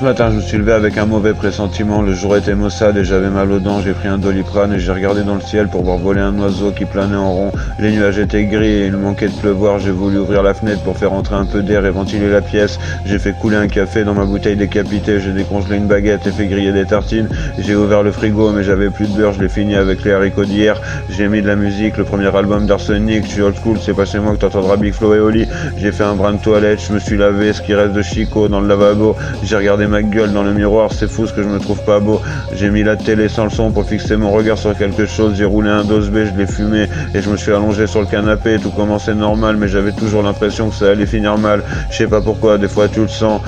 Ce matin, je me suis levé avec un mauvais pressentiment. Le jour était maussade et j'avais mal aux dents. J'ai pris un Doliprane et j'ai regardé dans le ciel pour voir voler un oiseau qui planait en rond. Les nuages étaient gris et il manquait de pleuvoir. J'ai voulu ouvrir la fenêtre pour faire entrer un peu d'air et ventiler la pièce. J'ai fait couler un café dans ma bouteille décapitée. J'ai décongelé une baguette et fait griller des tartines. J'ai ouvert le frigo mais j'avais plus de beurre. Je l'ai fini avec les haricots d'hier. J'ai mis de la musique, le premier album d'Arsenic. Je suis old school, c'est pas chez moi que t'entendras Big Flo et Oli. J'ai fait un brin de toilette, je me suis lavé ce qui reste de Chico dans le lavabo. J'ai regardé ma gueule dans le miroir, c'est fou ce que je me trouve pas beau. J'ai mis la télé sans le son pour fixer mon regard sur quelque chose. J'ai roulé un dose B, je l'ai fumé et je me suis allongé sur le canapé. Tout commençait normal mais j'avais toujours l'impression que ça allait finir mal. Je sais pas pourquoi, des fois tu le sens.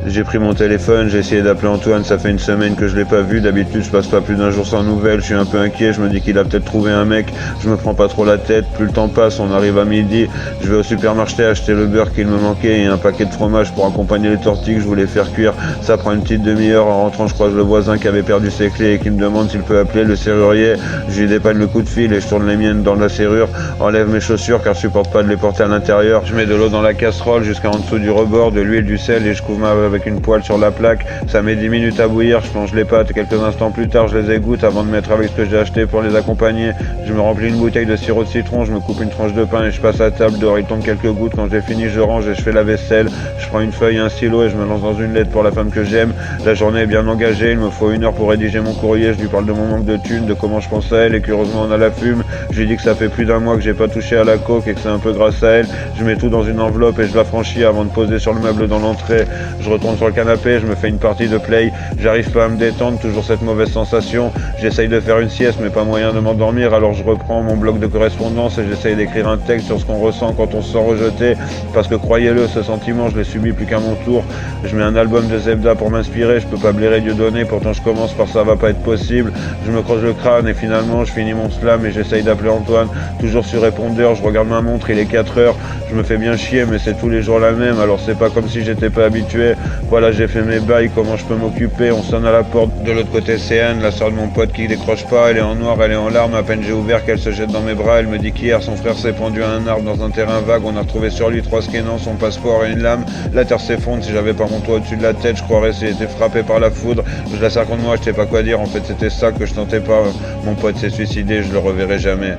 J'ai pris mon téléphone, j'ai essayé d'appeler Antoine, ça fait une semaine que je l'ai pas vu, d'habitude je passe pas plus d'un jour sans nouvelles, je suis un peu inquiet, je me dis qu'il a peut-être trouvé un mec, je me prends pas trop la tête, plus le temps passe, on arrive à midi, je vais au supermarché acheter le beurre qu'il me manquait et un paquet de fromage pour accompagner les tortillas que je voulais faire cuire, ça prend une petite demi-heure, en rentrant je croise le voisin qui avait perdu ses clés et qui me demande s'il peut appeler le serrurier, je lui dépanne le coup de fil et je tourne les miennes dans la serrure, enlève mes chaussures car je supporte pas de les porter à l'intérieur, je mets de l'eau dans la casserole jusqu'en dessous du rebord, de l'huile, du sel et je couvre avec une poêle sur la plaque, ça met 10 minutes à bouillir, je plonge les pâtes et quelques instants plus tard je les égoutte avant de mettre avec ce que j'ai acheté pour les accompagner, je me remplis une bouteille de sirop de citron, je me coupe une tranche de pain et je passe à table, dehors il tombe quelques gouttes, quand j'ai fini je range et je fais la vaisselle, je prends une feuille et un stylo et je me lance dans une lettre pour la femme que j'aime, la journée est bien engagée, il me faut 1 heure pour rédiger mon courrier, je lui parle de mon manque de thunes, de comment je pense à elle et qu'heureusement on a la fume, je lui dis que ça fait plus d'un mois que j'ai pas touché à la coke et que c'est un peu grâce à elle, je mets tout dans une enveloppe et je la franchis avant de poser sur le meuble dans l'entrée, je retourne sur le canapé, je me fais une partie de play, j'arrive pas à me détendre, toujours cette mauvaise sensation, j'essaye de faire une sieste mais pas moyen de m'endormir, alors je reprends mon bloc de correspondance et j'essaye d'écrire un texte sur ce qu'on ressent quand on se sent rejeté, parce que croyez-le, ce sentiment je l'ai subi plus qu'à mon tour, je mets un album de Zebda pour m'inspirer, je peux pas blairer Dieudonné, pourtant je commence par ça va pas être possible, je me creuse le crâne et finalement je finis mon slam et j'essaye d'appeler Antoine, toujours sur répondeur, je regarde ma montre, il est 4h, je me fais bien chier mais c'est tous les jours la même, alors c'est pas comme si j'étais pas habitué, voilà j'ai fait mes bails, comment je peux m'occuper, on sonne à la porte, de l'autre côté c'est Anne, la soeur de mon pote qui décroche pas, elle est en noir, elle est en larmes, à peine j'ai ouvert qu'elle se jette dans mes bras, elle me dit qu'hier son frère s'est pendu à un arbre dans un terrain vague, on a retrouvé sur lui 3 scannants, son passeport et une lame, la terre s'effondre, si j'avais pas mon toit au-dessus de la tête, je croirais s'il était frappé par la foudre, je la serre contre moi, je sais pas quoi dire, en fait c'était ça que je sentais pas, mon pote s'est suicidé, je le reverrai jamais.